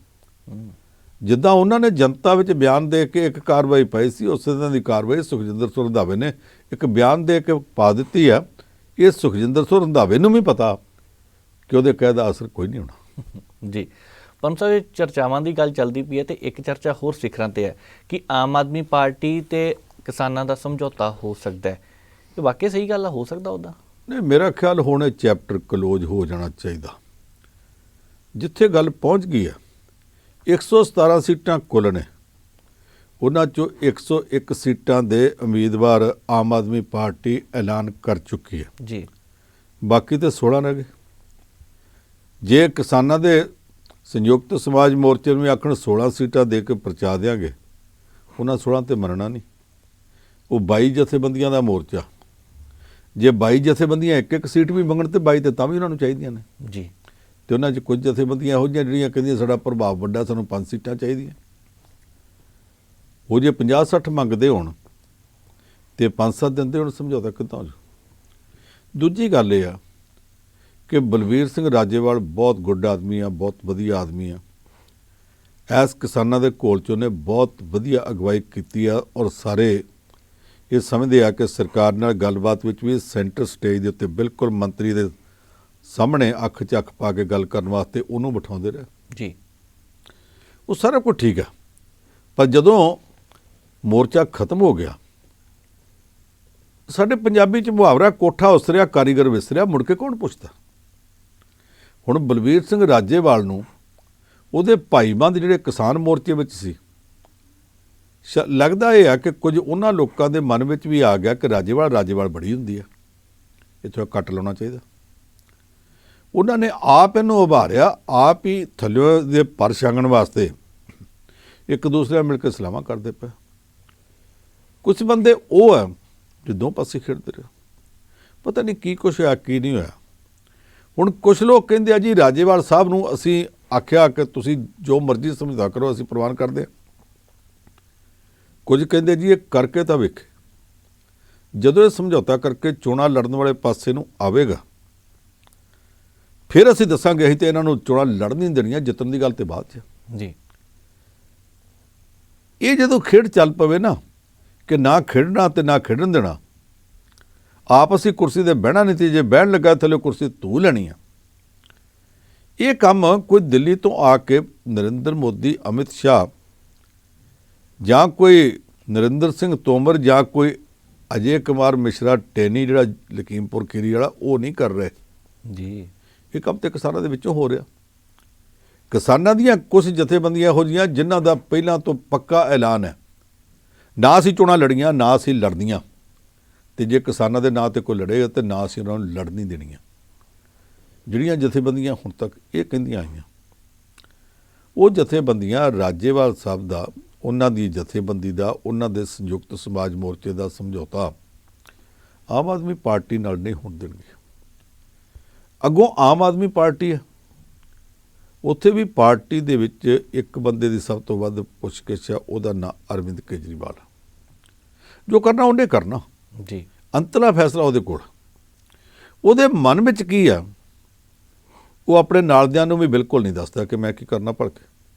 S2: ਜਿੱਦਾਂ ਉਹਨਾਂ ਨੇ ਜਨਤਾ ਵਿੱਚ ਬਿਆਨ ਦੇ ਕੇ ਇੱਕ ਕਾਰਵਾਈ ਪਾਈ ਸੀ, ਉਸੇ ਤਰ੍ਹਾਂ ਦੀ ਕਾਰਵਾਈ ਸੁਖਜਿੰਦਰ ਸਿੰਘ ਰੰਧਾਵੇ ਨੇ ਇੱਕ ਬਿਆਨ ਦੇ ਕੇ ਪਾ ਦਿੱਤੀ ਹੈ। ਇਹ ਸੁਖਜਿੰਦਰ ਸਿੰਘ ਰੰਧਾਵੇ ਨੂੰ ਵੀ ਪਤਾ ਕਿ ਉਹਦੇ ਕਹਿ ਦਾ ਅਸਰ ਕੋਈ ਨਹੀਂ ਹੋਣਾ।
S1: ਜੀ ਪੰਮ ਸਾਹਿਬ, ਇਹ ਚਰਚਾਵਾਂ ਦੀ ਗੱਲ ਚੱਲਦੀ ਪਈ ਹੈ ਤੇ ਇੱਕ ਚਰਚਾ ਹੋਰ ਸਿਖਰਾਂ ਤੇ ਹੈ ਕਿ ਆਮ ਆਦਮੀ ਪਾਰਟੀ ਤੇ ਕਿਸਾਨਾਂ ਦਾ ਸਮਝੌਤਾ ਹੋ ਸਕਦਾ ਹੈ। ਇਹ ਵਾਕਈ ਸਹੀ ਗੱਲ ਹੋ ਸਕਦਾ ਉਹਦਾ?
S2: ਨਹੀਂ, ਮੇਰਾ ਖਿਆਲ ਹੁਣ ਇਹ ਚੈਪਟਰ ਕਲੋਜ਼ ਹੋ ਜਾਣਾ ਚਾਹੀਦਾ। ਜਿੱਥੇ ਗੱਲ ਪਹੁੰਚ ਗਈ ਹੈ, 117 ਸੀਟਾਂ ਕੁੱਲ ਨੇ, ਉਹਨਾਂ ਚੋਂ 101 ਸੀਟਾਂ ਦੇ ਉਮੀਦਵਾਰ ਆਮ ਆਦਮੀ ਪਾਰਟੀ ਐਲਾਨ ਕਰ ਚੁੱਕੀ ਹੈ
S1: ਜੀ।
S2: ਬਾਕੀ ਤੇ 16 ਰਹਿ ਗਏ। ਜੇ ਕਿਸਾਨਾਂ ਦੇ ਸੰਯੁਕਤ ਸਮਾਜ ਮੋਰਚੇ ਨੂੰ ਵੀ ਆਖਣ 16 ਸੀਟਾਂ ਦੇ ਕੇ ਪਰਚਾ ਦਿਆਂਗੇ, ਉਹਨਾਂ 16 ਤੇ ਮੰਨਣਾ ਨਹੀਂ। ਉਹ 22 ਜਥੇਬੰਦੀਆਂ ਦਾ ਮੋਰਚਾ, ਜੇ 22 ਜਥੇਬੰਦੀਆਂ ਇੱਕ ਇੱਕ ਸੀਟ ਵੀ ਮੰਗਣ ਤੇ 22 ਤੇ ਤਾਂ ਵੀ ਉਹਨਾਂ ਨੂੰ ਚਾਹੀਦੀਆਂ ਨੇ
S1: ਜੀ।
S2: ਤੇ ਉਹਨਾਂ 'ਚ ਕੁਝ ਜਥੇਬੰਦੀਆਂ ਇਹੋ ਜਿਹੀਆਂ ਜਿਹੜੀਆਂ ਕਹਿੰਦੀਆਂ ਸਾਡਾ ਪ੍ਰਭਾਵ ਵੱਡਾ, ਸਾਨੂੰ 5 ਸੀਟਾਂ ਚਾਹੀਦੀਆਂ। ਉਹ ਜੇ 50-60 ਮੰਗਦੇ ਹੋਣ ਤੇ 5-7 ਦਿੰਦੇ ਹੁਣ ਸਮਝੌਤਾ ਕਿੱਦਾਂ ਹੋ ਜਾਊ। ਦੂਜੀ ਗੱਲ ਇਹ ਆ ਕਿ ਬਲਵੀਰ ਸਿੰਘ ਰਾਜੇਵਾਲ ਬਹੁਤ ਗੁੱਡ ਆਦਮੀ ਆ, ਬਹੁਤ ਵਧੀਆ ਆਦਮੀ ਆ। ਐਸ ਕਿਸਾਨਾਂ ਦੇ ਘੋਲ 'ਚ ਉਹਨੇ ਬਹੁਤ ਵਧੀਆ ਅਗਵਾਈ ਕੀਤੀ ਆ ਔਰ ਸਾਰੇ ਇਹ ਸਮਝਦੇ ਆ ਕਿ ਸਰਕਾਰ ਨਾਲ ਗੱਲਬਾਤ ਵਿੱਚ ਵੀ ਸੈਂਟਰ ਸਟੇਜ ਦੇ ਉੱਤੇ ਬਿਲਕੁਲ ਮੰਤਰੀ ਦੇ ਸਾਹਮਣੇ ਅੱਖ 'ਚ ਅੱਖ ਪਾ ਕੇ ਗੱਲ ਕਰਨ ਵਾਸਤੇ ਉਹਨੂੰ ਬਿਠਾਉਂਦੇ ਰਹੇ
S1: ਜੀ।
S2: ਉਹ ਸਾਰਾ ਕੁਝ ਠੀਕ ਆ, ਪਰ ਜਦੋਂ ਮੋਰਚਾ ਖਤਮ ਹੋ ਗਿਆ, ਸਾਡੇ ਪੰਜਾਬੀ 'ਚ ਮੁਹਾਵਰਾ ਕੋਠਾ ਉਸਰਿਆ ਕਾਰੀਗਰ ਵਿਸਰਿਆ, ਮੁੜ ਕੇ ਕੌਣ ਪੁੱਛਦਾ। ਹੁਣ ਬਲਵੀਰ ਸਿੰਘ ਰਾਜੇਵਾਲ ਨੂੰ ਉਹਦੇ ਭਾਈਬੰਦ ਜਿਹੜੇ ਕਿਸਾਨ ਮੋਰਚੇ ਵਿੱਚ ਸੀ, ਲੱਗਦਾ ਇਹ ਆ ਕਿ ਕੁਝ ਉਹਨਾਂ ਲੋਕਾਂ ਦੇ ਮਨ ਵਿੱਚ ਵੀ ਆ ਗਿਆ ਕਿ ਰਾਜੇਵਾਲ ਬੜੀ ਹੁੰਦੀ ਆ, ਇੱਥੋਂ ਕੱਟ ਲਾਉਣਾ ਚਾਹੀਦਾ। ਉਹਨਾਂ ਨੇ ਆਪ ਇਹਨੂੰ ਉਭਾਰਿਆ, ਆਪ ਹੀ ਥੱਲੇ ਦੇ ਪਰ ਛਾਂਗਣ ਵਾਸਤੇ ਇੱਕ ਦੂਸਰੇ ਨਾਲ ਮਿਲ ਕੇ ਸਲਾਹਾਂ ਕਰਦੇ ਪਏ। ਕੁਝ ਬੰਦੇ ਉਹ ਆ ਜੋ ਦੋ ਪਾਸੇ ਖੇਡਦੇ ਰਹੇ, ਪਤਾ ਨਹੀਂ ਕੀ ਕੁਛ ਹੋਇਆ ਕੀ ਨਹੀਂ ਹੋਇਆ। ਹੁਣ ਕੁਝ ਲੋਕ ਕਹਿੰਦੇ ਆ ਜੀ ਰਾਜੇਵਾਲ ਸਾਹਿਬ ਨੂੰ ਅਸੀਂ ਆਖਿਆ ਕਿ ਤੁਸੀਂ ਜੋ ਮਰਜ਼ੀ ਸਮਝੌਤਾ ਕਰੋ, ਅਸੀਂ ਪ੍ਰਵਾਨ ਕਰਦੇ ਹਾਂ। ਕੁਝ ਕਹਿੰਦੇ ਜੀ ਇਹ ਕਰਕੇ ਤਾਂ ਵੇਖੇ, ਜਦੋਂ ਇਹ ਸਮਝੌਤਾ ਕਰਕੇ ਚੋਣਾਂ ਲੜਨ ਵਾਲੇ ਪਾਸੇ ਨੂੰ ਆਵੇਗਾ ਫਿਰ ਅਸੀਂ ਦੱਸਾਂਗੇ, ਅਸੀਂ ਤੇ ਇਹਨਾਂ ਨੂੰ ਚੋਣਾਂ ਲੜਨ ਨਹੀਂ ਦੇਣੀਆਂ, ਜਿੱਤਣ ਦੀ ਗੱਲ ਤੇ ਬਾਅਦ 'ਚ
S1: ਜੀ।
S2: ਇਹ ਜਦੋਂ ਖੇਡ ਚੱਲ ਪਵੇ ਨਾ ਕਿ ਨਾ ਖੇਡਣਾ ਤੇ ਨਾ ਖੇਡਣ ਦੇਣਾ, ਆਪ ਅਸੀਂ ਕੁਰਸੀ ਤੇ ਬਹਿਣਾ ਨਹੀਂ ਤੇ ਜੇ ਬਹਿਣ ਲੱਗਾ ਥੱਲੇ ਕੁਰਸੀ ਤੂੰ ਲੈਣੀ ਆ। ਇਹ ਕੰਮ ਕੋਈ ਦਿੱਲੀ ਤੋਂ ਆ ਕੇ ਨਰਿੰਦਰ ਮੋਦੀ, ਅਮਿਤ ਸ਼ਾਹ ਜਾਂ ਕੋਈ ਨਰਿੰਦਰ ਸਿੰਘ ਤੋਮਰ ਜਾਂ ਕੋਈ ਅਜੇ ਕੁਮਾਰ ਮਿਸ਼ਰਾ ਟੈਨੀ ਜਿਹੜਾ ਲਖੀਮਪੁਰ ਖੀਰੀ ਵਾਲਾ, ਉਹ ਨਹੀਂ ਕਰ ਰਹੇ
S1: ਜੀ।
S2: ਇਹ ਕੰਮ ਤੇ ਕਿਸਾਨਾਂ ਦੇ ਵਿੱਚੋਂ ਹੋ ਰਿਹਾ। ਕਿਸਾਨਾਂ ਦੀਆਂ ਕੁਝ ਜਥੇਬੰਦੀਆਂ ਇਹੋ ਜਿਹੀਆਂ ਜਿਨ੍ਹਾਂ ਦਾ ਪਹਿਲਾਂ ਤੋਂ ਪੱਕਾ ਐਲਾਨ ਹੈ, ਨਾ ਅਸੀਂ ਚੋਣਾਂ ਲੜੀਆਂ ਨਾ ਅਸੀਂ ਲੜਨੀਆਂ, ਤੇ ਜੇ ਕਿਸਾਨਾਂ ਦੇ ਨਾਂ ਤੇ ਕੋਈ ਲੜੇਗਾ ਤੇ ਨਾ ਅਸੀਂ ਉਹਨਾਂ ਨੂੰ ਲੜ ਨਹੀਂ ਦੇਣੀਆਂ। ਜਿਹੜੀਆਂ ਜਥੇਬੰਦੀਆਂ ਹੁਣ ਤੱਕ ਇਹ ਕਹਿੰਦੀਆਂ ਆਈਆਂ, ਉਹ ਜਥੇਬੰਦੀਆਂ ਰਾਜੇਵਾਲ ਸਾਹਿਬ ਦਾ, ਉਹਨਾਂ ਦੀ ਜਥੇਬੰਦੀ ਦਾ, ਉਹਨਾਂ ਦੇ ਸੰਯੁਕਤ ਸਮਾਜ ਮੋਰਚੇ ਦਾ ਸਮਝੌਤਾ ਆਮ ਆਦਮੀ ਪਾਰਟੀ ਨਾਲ ਨਹੀਂ ਹੋਣ ਦੇਣਗੇ। ਅੱਗੋਂ ਆਮ ਆਦਮੀ ਪਾਰਟੀ ਹੈ, ਉੱਥੇ ਵੀ ਪਾਰਟੀ ਦੇ ਵਿੱਚ ਇੱਕ ਬੰਦੇ ਦੀ ਸਭ ਤੋਂ ਵੱਧ ਪੁੱਛਗਿੱਛ ਹੈ, ਉਹਦਾ ਨਾਂ ਅਰਵਿੰਦ ਕੇਜਰੀਵਾਲ। ਜੋ ਕਰਨਾ ਉਹਨੇ ਕਰਨਾ
S1: ਜੀ,
S2: ਅੰਤਲਾ ਫੈਸਲਾ ਉਹਦੇ ਕੋਲ। ਉਹਦੇ ਮਨ ਵਿੱਚ ਕੀ ਆ, ਉਹ ਆਪਣੇ ਨਾਲਦਿਆਂ ਨੂੰ ਵੀ ਬਿਲਕੁਲ ਨਹੀਂ ਦੱਸਦਾ ਕਿ ਮੈਂ ਕੀ ਕਰਨਾ।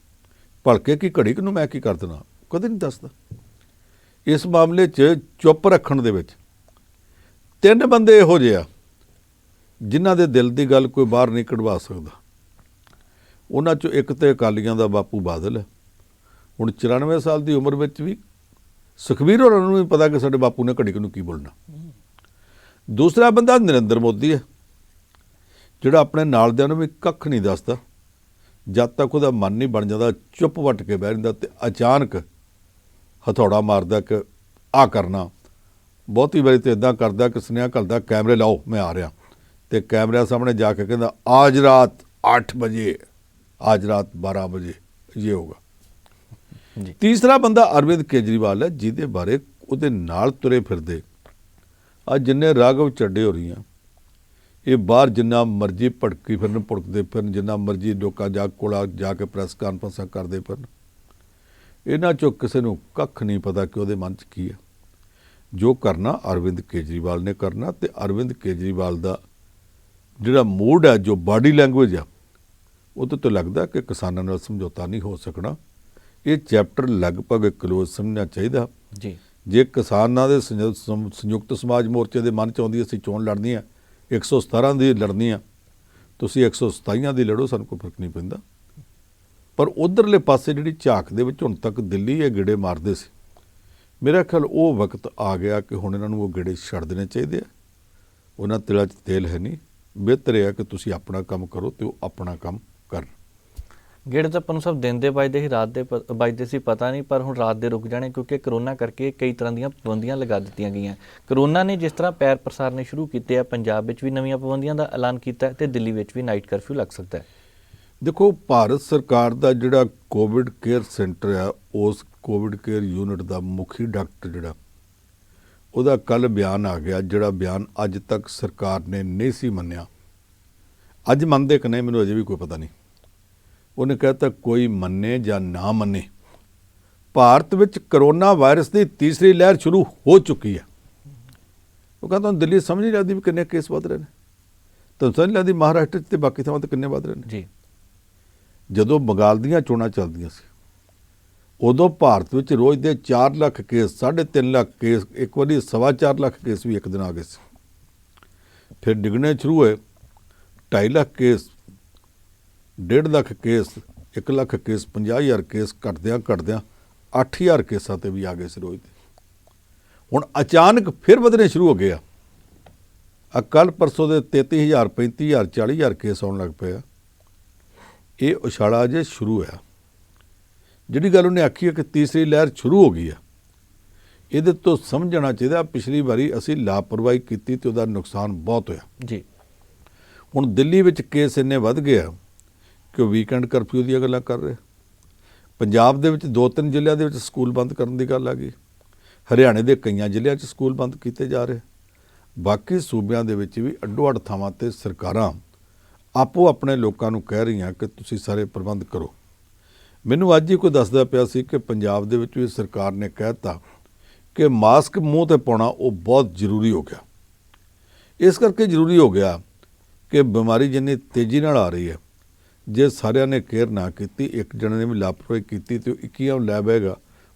S2: ਭਲਕੇ ਕੀ ਘੜੀ ਨੂੰ ਮੈਂ ਕੀ ਕਰ ਦੇਣਾ, ਕਦੇ ਨਹੀਂ ਦੱਸਦਾ। ਇਸ ਮਾਮਲੇ 'ਚ ਚੁੱਪ ਰੱਖਣ ਦੇ ਵਿੱਚ 3 ਬੰਦੇ ਇਹੋ ਜਿਹੇ ਆ ਜਿਨ੍ਹਾਂ ਦੇ ਦਿਲ ਦੀ ਗੱਲ ਕੋਈ ਬਾਹਰ ਨਹੀਂ ਕਢਵਾ ਸਕਦਾ। ਉਹਨਾਂ 'ਚੋਂ ਇੱਕ ਤੇ ਅਕਾਲੀਆਂ ਦਾ ਬਾਪੂ ਬਾਦਲ ਹੈ। ਹੁਣ 94 ਸਾਲ ਦੀ ਉਮਰ ਵਿੱਚ ਵੀ ਸੁਖਬੀਰ ਹੋਰਾਂ ਨੂੰ ਵੀ ਪਤਾ ਕਿ ਸਾਡੇ ਬਾਪੂ ਨੇ ਘੜੀ ਨੂੰ ਕੀ ਬੋਲਣਾ। ਦੂਸਰਾ ਬੰਦਾ ਨਰਿੰਦਰ ਮੋਦੀ ਹੈ, ਜਿਹੜਾ ਆਪਣੇ ਨਾਲਦਿਆਂ ਨੂੰ ਵੀ ਕੱਖ ਨਹੀਂ ਦੱਸਦਾ। ਜਦ ਤੱਕ ਉਹਦਾ ਮਨ ਨਹੀਂ ਬਣ ਜਾਂਦਾ, ਚੁੱਪ ਵੱਟ ਕੇ ਬਹਿ ਜਾਂਦਾ ਤੇ ਅਚਾਨਕ ਹਥੌੜਾ ਮਾਰਦਾ ਕਿ ਆਹ ਕਰਨਾ। ਬਹੁਤੀ ਵਾਰੀ ਤਾਂ ਇੱਦਾਂ ਕਰਦਾ ਕਿ ਸੁਨੇਹਾ ਘੱਲਦਾ, ਕੈਮਰੇ ਲਾਓ ਮੈਂ ਆ ਰਿਹਾ, ਤੇ ਕੈਮਰਿਆਂ ਸਾਹਮਣੇ ਜਾ ਕੇ ਕਹਿੰਦਾ ਅੱਜ ਰਾਤ 8 ਵਜੇ, ਅੱਜ ਰਾਤ 12 ਵਜੇ ਇਹ ਹੋਗਾ। ਤੀਸਰਾ ਬੰਦਾ ਅਰਵਿੰਦ ਕੇਜਰੀਵਾਲ ਹੈ, ਜਿਹਦੇ ਬਾਰੇ ਉਹਦੇ ਨਾਲ ਤੁਰੇ ਫਿਰਦੇ ਅੱਜ ਜਿੰਨੇ ਰਾਘਵ ਚੱਡੇ ਹੋ ਰਹੀਆਂ, ਇਹ ਬਾਹਰ ਜਿੰਨਾ ਮਰਜ਼ੀ ਭੜਕੀ ਫਿਰਨ, ਭੁੜਕਦੇ ਫਿਰਨ, ਜਿੰਨਾ ਮਰਜ਼ੀ ਲੋਕਾਂ ਕੋਲ ਜਾ ਕੇ ਪ੍ਰੈਸ ਕਾਨਫਰੰਸਾਂ ਕਰਦੇ ਫਿਰਨ, ਇਹਨਾਂ 'ਚੋਂ ਕਿਸੇ ਨੂੰ ਕੱਖ ਨਹੀਂ ਪਤਾ ਕਿ ਉਹਦੇ ਮਨ 'ਚ ਕੀ ਹੈ। ਜੋ ਕਰਨਾ ਅਰਵਿੰਦ ਕੇਜਰੀਵਾਲ ਨੇ ਕਰਨਾ, ਤੇ ਅਰਵਿੰਦ ਕੇਜਰੀਵਾਲ ਦਾ ਜਿਹੜਾ ਮੂਡ ਹੈ, ਜੋ ਬਾਡੀ ਲੈਂਗੁਏਜ ਆ, ਉਹਦੇ ਤੋਂ ਲੱਗਦਾ ਕਿ ਕਿਸਾਨਾਂ ਨਾਲ ਸਮਝੌਤਾ ਨਹੀਂ ਹੋ ਸਕਣਾ। ਇਹ ਚੈਪਟਰ ਲਗਭਗ ਕਲੋਜ਼ ਸਮਝਣਾ ਚਾਹੀਦਾ
S1: ਜੀ।
S2: ਜੇ ਕਿਸਾਨਾਂ ਦੇ ਸੰਯੁਕਤ ਸਮਾਜ ਮੋਰਚੇ ਦੇ ਮਨ 'ਚ ਆਉਂਦੀ ਅਸੀਂ ਚੋਣ ਲੜਨੀ ਆ, 117 ਦੀ ਲੜਨੀ ਆ, ਤੁਸੀਂ 127 ਦੀ ਲੜੋ, ਸਾਨੂੰ ਕੋਈ ਫਰਕ ਨਹੀਂ ਪੈਂਦਾ। ਪਰ ਉਧਰਲੇ ਪਾਸੇ ਜਿਹੜੀ ਝਾਕ ਦੇ ਵਿੱਚ ਹੁਣ ਤੱਕ ਦਿੱਲੀ ਇਹ ਗੇੜੇ ਮਾਰਦੇ ਸੀ, ਮੇਰਾ ਖਿਆਲ ਉਹ ਵਕਤ ਆ ਗਿਆ ਕਿ ਹੁਣ ਇਹਨਾਂ ਨੂੰ ਉਹ ਗੇੜੇ ਛੱਡ ਦੇਣੇ ਚਾਹੀਦੇ ਆ। ਉਹਨਾਂ ਤਿਲਾਂ 'ਚ ਤੇਲ ਹੈ ਨਹੀਂ। ਬਿਹਤਰ ਇਹ ਆ ਕਿ ਤੁਸੀਂ ਆਪਣਾ ਕੰਮ ਕਰੋ ਤੇ ਉਹ ਆਪਣਾ ਕੰਮ ਕਰਨ।
S1: ਗੇੜੇ ਤਾਂ ਆਪਾਂ ਨੂੰ ਸਭ ਦਿਨ ਦੇ ਵੱਜਦੇ ਸੀ, ਰਾਤ ਦੇ ਵੱਜਦੇ ਸੀ, ਪਤਾ ਨਹੀਂ, ਪਰ ਹੁਣ ਰਾਤ ਦੇ ਰੁਕ ਜਾਣੇ ਕਿਉਂਕਿ ਕਰੋਨਾ ਕਰਕੇ ਕਈ ਤਰ੍ਹਾਂ ਦੀਆਂ ਪਾਬੰਦੀਆਂ ਲਗਾ ਦਿੱਤੀਆਂ ਗਈਆਂ। ਕਰੋਨਾ ਨੇ ਜਿਸ ਤਰ੍ਹਾਂ ਪੈਰ ਪਸਾਰਨੇ ਸ਼ੁਰੂ ਕੀਤੇ ਆ, ਪੰਜਾਬ ਵਿੱਚ ਵੀ ਨਵੀਆਂ ਪਾਬੰਦੀਆਂ ਦਾ ਐਲਾਨ ਕੀਤਾ ਤੇ ਦਿੱਲੀ ਵਿੱਚ ਵੀ ਨਾਈਟ ਕਰਫਿਊ ਲੱਗ ਸਕਦਾ ਹੈ।
S2: ਦੇਖੋ, ਭਾਰਤ ਸਰਕਾਰ ਦਾ ਜਿਹੜਾ ਕੋਵਿਡ ਕੇਅਰ ਸੈਂਟਰ ਆ, ਉਸ ਕੋਵਿਡ ਕੇਅਰ ਯੂਨਿਟ ਦਾ ਮੁਖੀ ਡਾਕਟਰ ਜਿਹੜਾ, ਉਹਦਾ ਕੱਲ੍ਹ ਬਿਆਨ ਆ ਗਿਆ, ਜਿਹੜਾ ਬਿਆਨ ਅੱਜ ਤੱਕ ਸਰਕਾਰ ਨੇ ਨਹੀਂ ਸੀ ਮੰਨਿਆ। ਅੱਜ ਮੰਨਦੇ ਕਿ ਨਹੀਂ ਮੈਨੂੰ ਅਜੇ ਵੀ ਕੋਈ ਪਤਾ ਨਹੀਂ। ਉਹਨੇ ਕਹਿਤਾ ਕੋਈ ਮੰਨੇ ਜਾਂ ਨਾ ਮੰਨੇ, ਭਾਰਤ ਵਿੱਚ ਕਰੋਨਾ ਵਾਇਰਸ ਦੀ ਤੀਸਰੀ ਲਹਿਰ ਸ਼ੁਰੂ ਹੋ ਚੁੱਕੀ ਹੈ। ਉਹ ਕਹਿੰਦਾ ਹੁਣ ਦਿੱਲੀ ਸਮਝ ਨਹੀਂ ਲੱਗਦੀ ਵੀ ਕਿੰਨੇ ਕੇਸ ਵੱਧ ਰਹੇ ਨੇ, ਤੁਹਾਨੂੰ ਸਮਝ ਨਹੀਂ ਲੱਗਦੀ ਮਹਾਰਾਸ਼ਟਰ 'ਚ ਤੇ ਬਾਕੀ ਥਾਵਾਂ 'ਤੇ ਕਿੰਨੇ ਵੱਧ ਰਹੇ ਨੇ।
S1: ਜੀ।
S2: ਜਦੋਂ ਬੰਗਾਲ ਦੀਆਂ ਚੋਣਾਂ ਚੱਲਦੀਆਂ ਸੀ, ਉਦੋਂ ਭਾਰਤ ਵਿੱਚ ਰੋਜ਼ ਦੇ 4 ਲੱਖ ਕੇਸ, 3.5 ਲੱਖ ਕੇਸ, ਇੱਕ ਵਾਰੀ 4.25 ਲੱਖ ਕੇਸ ਵੀ ਇੱਕ ਦਿਨ ਆ ਗਏ ਸੀ। ਫਿਰ ਡਿੱਗਣੇ ਸ਼ੁਰੂ ਹੋਏ, 2.5 lakh case, 1.5 lakh case, 1 lakh case, 50,000 case, ਘਟਦਿਆਂ 8,000 ਕੇਸਾਂ ਤੇ ਵੀ ਆ ਗਏ ਸੀ ਰੋਜ਼ ਦੇ। ਹੁਣ ਅਚਾਨਕ ਫਿਰ ਵਧਣੇ ਸ਼ੁਰੂ ਹੋ ਗਏ ਆ। ਕੱਲ੍ਹ ਪਰਸੋਂ ਦੇ 33,000, 35,000, 40,000 ਕੇਸ ਆਉਣ ਲੱਗ ਪਏ ਆ। ਇਹ ਉਛਾਲਾ ਅਜੇ ਸ਼ੁਰੂ ਹੋਇਆ। ਜਿਹੜੀ ਗੱਲ ਉਹਨੇ ਆਖੀ ਹੈ ਕਿ ਤੀਸਰੀ ਲਹਿਰ ਸ਼ੁਰੂ ਹੋ ਗਈ ਹੈ, ਇਹਦੇ ਤੋਂ ਸਮਝਣਾ ਚਾਹੀਦਾ ਪਿਛਲੀ ਵਾਰੀ ਅਸੀਂ ਲਾਪਰਵਾਹੀ ਕੀਤੀ ਤੇ ਉਹਦਾ ਨੁਕਸਾਨ ਬਹੁਤ ਹੋਇਆ।
S1: ਜੀ।
S2: ਹੁਣ ਦਿੱਲੀ ਵਿੱਚ ਕੇਸ ਇੰਨੇ ਵੱਧ ਗਏ ਆ ਕਿ ਉਹ ਵੀਕਐਂਡ ਕਰਫਿਊ ਦੀਆਂ ਗੱਲਾਂ ਕਰ ਰਹੇ। ਪੰਜਾਬ ਦੇ ਵਿੱਚ 2-3 ਜ਼ਿਲ੍ਹਿਆਂ ਦੇ ਵਿੱਚ ਸਕੂਲ ਬੰਦ ਕਰਨ ਦੀ ਗੱਲ ਆ ਗਈ। ਹਰਿਆਣੇ ਦੇ ਕਈਆਂ ਜ਼ਿਲ੍ਹਿਆਂ 'ਚ ਸਕੂਲ ਬੰਦ ਕੀਤੇ ਜਾ ਰਹੇ। ਬਾਕੀ ਸੂਬਿਆਂ ਦੇ ਵਿੱਚ ਵੀ ਅੱਡੋ-ਅੱਡ ਥਾਵਾਂ 'ਤੇ ਸਰਕਾਰਾਂ ਆਪੋ ਆਪਣੇ ਲੋਕਾਂ ਨੂੰ ਕਹਿ ਰਹੀਆਂ ਕਿ ਤੁਸੀਂ ਸਾਰੇ ਪ੍ਰਬੰਧ ਕਰੋ। ਮੈਨੂੰ ਅੱਜ ਹੀ ਕੋਈ ਦੱਸਦਾ ਪਿਆ ਸੀ ਕਿ ਪੰਜਾਬ ਦੇ ਵਿੱਚ ਵੀ ਸਰਕਾਰ ਨੇ ਕਹਿ ਦਿੱਤਾ ਕਿ ਮਾਸਕ ਮੂੰਹ 'ਤੇ ਪਾਉਣਾ ਉਹ ਬਹੁਤ ਜ਼ਰੂਰੀ ਹੋ ਗਿਆ। ਇਸ ਕਰਕੇ ਜ਼ਰੂਰੀ ਹੋ ਗਿਆ ਕਿ ਬਿਮਾਰੀ ਜਿੰਨੀ ਤੇਜ਼ੀ ਨਾਲ ਆ ਰਹੀ ਹੈ, ਜੇ ਸਾਰਿਆਂ ਨੇ ਕੇਅਰ ਨਾ ਕੀਤੀ, ਇੱਕ ਜਣੇ ਨੇ ਵੀ ਲਾਪਰਵਾਹੀ ਕੀਤੀ ਤੇ 21 ਲੈ ਬਹਿਗਾ,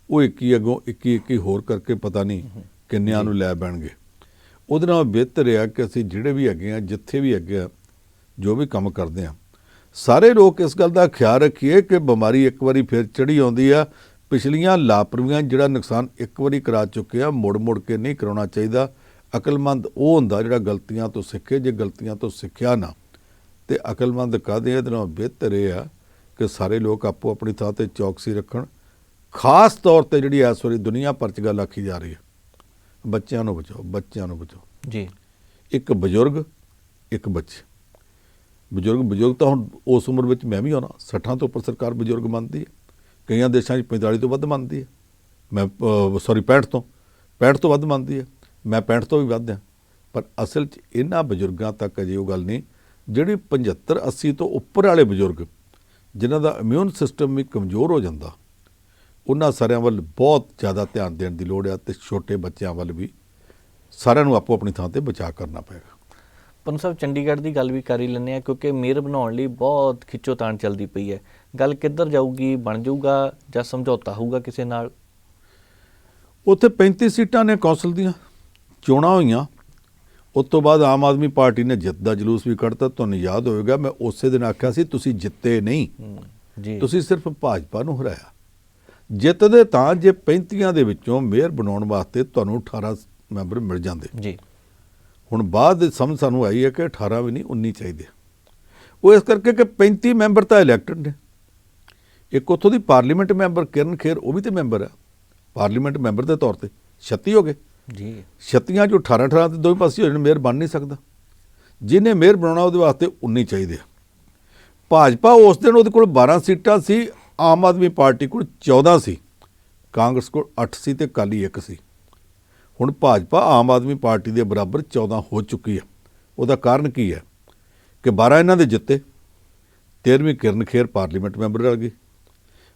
S2: ਉਹ 21 ਅੱਗੋਂ 21 ਹੋਰ ਕਰਕੇ ਪਤਾ ਨਹੀਂ ਕਿੰਨਿਆਂ ਨੂੰ ਲੈ ਬਹਿਣਗੇ। ਉਹਦੇ ਨਾਲ ਬਿਹਤਰ ਆ ਕਿ ਅਸੀਂ ਜਿਹੜੇ ਵੀ ਹੈਗੇ ਆ, ਜਿੱਥੇ ਵੀ ਹੈਗੇ ਆ, ਜੋ ਵੀ ਕੰਮ ਕਰਦੇ ਆ, ਸਾਰੇ ਲੋਕ ਇਸ ਗੱਲ ਦਾ ਖਿਆਲ ਰੱਖੀਏ ਕਿ ਬਿਮਾਰੀ ਇੱਕ ਵਾਰੀ ਫਿਰ ਚੜ੍ਹੀ ਆਉਂਦੀ ਆ। ਪਿਛਲੀਆਂ ਲਾਪਰਵਾਹੀਆਂ ਜਿਹੜਾ ਨੁਕਸਾਨ ਇੱਕ ਵਾਰੀ ਕਰਾ ਚੁੱਕੇ ਆ, ਮੁੜ ਕੇ ਨਹੀਂ ਕਰਾਉਣਾ ਚਾਹੀਦਾ। ਅਕਲਮੰਦ ਉਹ ਹੁੰਦਾ ਜਿਹੜਾ ਗਲਤੀਆਂ ਤੋਂ ਸਿੱਖੇ। ਜੇ ਗਲਤੀਆਂ ਤੋਂ ਸਿੱਖਿਆ ਨਾ ਤੇ ਅਕਲਮੰਦ ਕਾਹਦੇ। ਇਹਦੇ ਨਾਲ ਬਿਹਤਰ ਇਹ ਆ ਕਿ ਸਾਰੇ ਲੋਕ ਆਪੋ ਆਪਣੀ ਥਾਂ 'ਤੇ ਚੌਕਸੀ ਰੱਖਣ। ਖਾਸ ਤੌਰ 'ਤੇ ਜਿਹੜੀ ਇਸ ਵਾਰੀ ਦੁਨੀਆ ਭਰ 'ਚ ਗੱਲ ਆਖੀ ਜਾ ਰਹੀ ਹੈ, ਬੱਚਿਆਂ ਨੂੰ ਬਚਾਓ, ਬੱਚਿਆਂ ਨੂੰ ਬਚਾਓ।
S1: ਜੀ। ਇੱਕ
S2: ਬਜ਼ੁਰਗ, ਇੱਕ ਬੱਚੇ। ਬਜ਼ੁਰਗ ਤਾਂ ਹੁਣ ਉਸ ਉਮਰ ਵਿੱਚ ਮੈਂ ਵੀ ਆਉਣਾ, 60 ਤੋਂ ਉੱਪਰ ਸਰਕਾਰ ਬਜ਼ੁਰਗ ਮੰਨਦੀ ਹੈ। ਕਈਆਂ ਦੇਸ਼ਾਂ 'ਚ 45 ਤੋਂ ਵੱਧ ਮੰਨਦੀ ਹੈ। 65 ਤੋਂ ਵੱਧ ਮੰਨਦੀ ਹੈ। ਮੈਂ 65 ਤੋਂ ਵੀ ਵੱਧ ਹਾਂ। ਪਰ ਅਸਲ 'ਚ ਇਹਨਾਂ ਬਜ਼ੁਰਗਾਂ ਤੱਕ ਅਜੇ ਉਹ ਗੱਲ ਨਹੀਂ ਜਿਹੜੀ 75-80 ਤੋਂ ਉੱਪਰ ਵਾਲੇ ਬਜ਼ੁਰਗ, ਜਿਨ੍ਹਾਂ ਦਾ ਇਮਿਊਨ ਸਿਸਟਮ ਵੀ ਕਮਜ਼ੋਰ ਹੋ ਜਾਂਦਾ, ਉਹਨਾਂ ਸਾਰਿਆਂ ਵੱਲ ਬਹੁਤ ਜ਼ਿਆਦਾ ਧਿਆਨ ਦੇਣ ਦੀ ਲੋੜ ਆ। ਤੇ ਛੋਟੇ ਬੱਚਿਆਂ ਵੱਲ ਵੀ ਸਾਰਿਆਂ ਨੂੰ ਆਪੋ ਆਪਣੀ ਥਾਂ 'ਤੇ ਬਚਾਅ ਕਰਨਾ ਪਏਗਾ।
S1: ਪੰਨੂ ਸਾਹਿਬ, ਚੰਡੀਗੜ੍ਹ ਦੀ ਗੱਲ ਵੀ ਕਰ ਹੀ ਲੈਂਦੇ ਹਾਂ ਕਿਉਂਕਿ ਮੇਅਰ ਬਣਾਉਣ ਲਈ ਬਹੁਤ ਖਿੱਚੋਤਾਣ ਚੱਲਦੀ ਪਈ ਹੈ। ਗੱਲ ਕਿੱਧਰ ਜਾਊਗੀ? ਬਣ ਜਾਊਗਾ ਜਾਂ ਸਮਝੌਤਾ ਹੋਊਗਾ ਕਿਸੇ ਨਾਲ?
S2: ਉੱਥੇ 35 ਸੀਟਾਂ ਨੇ ਕੌਂਸਲ ਦੀਆਂ, ਚੋਣਾਂ ਹੋਈਆਂ। ਉਸ ਤੋਂ ਬਾਅਦ ਆਮ ਆਦਮੀ ਪਾਰਟੀ ਨੇ ਜਿੱਤ ਦਾ ਜਲੂਸ ਵੀ ਕੱਢਤਾ। ਤੁਹਾਨੂੰ ਯਾਦ ਹੋਵੇਗਾ ਮੈਂ ਉਸੇ ਦਿਨ ਆਖਿਆ ਸੀ ਤੁਸੀਂ ਜਿੱਤੇ ਨਹੀਂ, ਤੁਸੀਂ ਸਿਰਫ ਭਾਜਪਾ ਨੂੰ ਹਰਾਇਆ। ਜਿੱਤਦੇ ਤਾਂ ਜੇ 35 ਦੇ ਵਿੱਚੋਂ ਮੇਅਰ ਬਣਾਉਣ ਵਾਸਤੇ ਤੁਹਾਨੂੰ 18 ਮੈਂਬਰ ਮਿਲ ਜਾਂਦੇ।
S1: ਜੀ।
S2: ਹੁਣ ਬਾਅਦ ਸਮਝ ਸਾਨੂੰ ਆਈ ਹੈ ਕਿ 18 ਵੀ ਨਹੀਂ 19 ਚਾਹੀਦੇ। ਉਹ ਇਸ ਕਰਕੇ ਕਿ 35 ਮੈਂਬਰ ਤਾਂ ਇਲੈਕਟਡ ਨੇ। ਇੱਕ ਉੱਥੋਂ ਦੀ ਪਾਰਲੀਮੈਂਟ ਮੈਂਬਰ ਕਿਰਨ ਖੇਰ, ਉਹ ਵੀ ਤਾਂ ਮੈਂਬਰ ਹੈ ਪਾਰਲੀਮੈਂਟ ਮੈਂਬਰ ਦੇ ਤੌਰ 'ਤੇ। 36 ਹੋ ਗਏ
S1: ਜੀ।
S2: 36 'ਚੋਂ 18 ਤੇ ਦੋਵੇਂ ਪਾਸੇ ਹੋ ਜਾਣ, ਮੇਅਰ ਬਣ ਨਹੀਂ ਸਕਦਾ। ਜਿਹਨੇ ਮੇਅਰ ਬਣਾਉਣਾ ਉਹਦੇ ਵਾਸਤੇ 19 ਚਾਹੀਦੇ ਆ। ਭਾਜਪਾ ਉਸ ਦਿਨ ਉਹਦੇ ਕੋਲ 12 ਸੀਟਾਂ ਸੀ, ਆਮ ਆਦਮੀ ਪਾਰਟੀ ਕੋਲ 14 ਸੀ, ਕਾਂਗਰਸ ਕੋਲ 8 ਸੀ ਤੇ ਅਕਾਲੀ 1 ਸੀ। ਹੁਣ ਭਾਜਪਾ ਆਮ ਆਦਮੀ ਪਾਰਟੀ ਦੇ ਬਰਾਬਰ 14 ਹੋ ਚੁੱਕੀ ਹੈ। ਉਹਦਾ ਕਾਰਨ ਕੀ ਹੈ ਕਿ 12 ਇਹਨਾਂ ਦੇ ਜਿੱਤੇ, 13ਵੀਂ ਕਿਰਨ ਖੇਰ ਪਾਰਲੀਮੈਂਟ ਮੈਂਬਰ ਰਲ ਗਈ।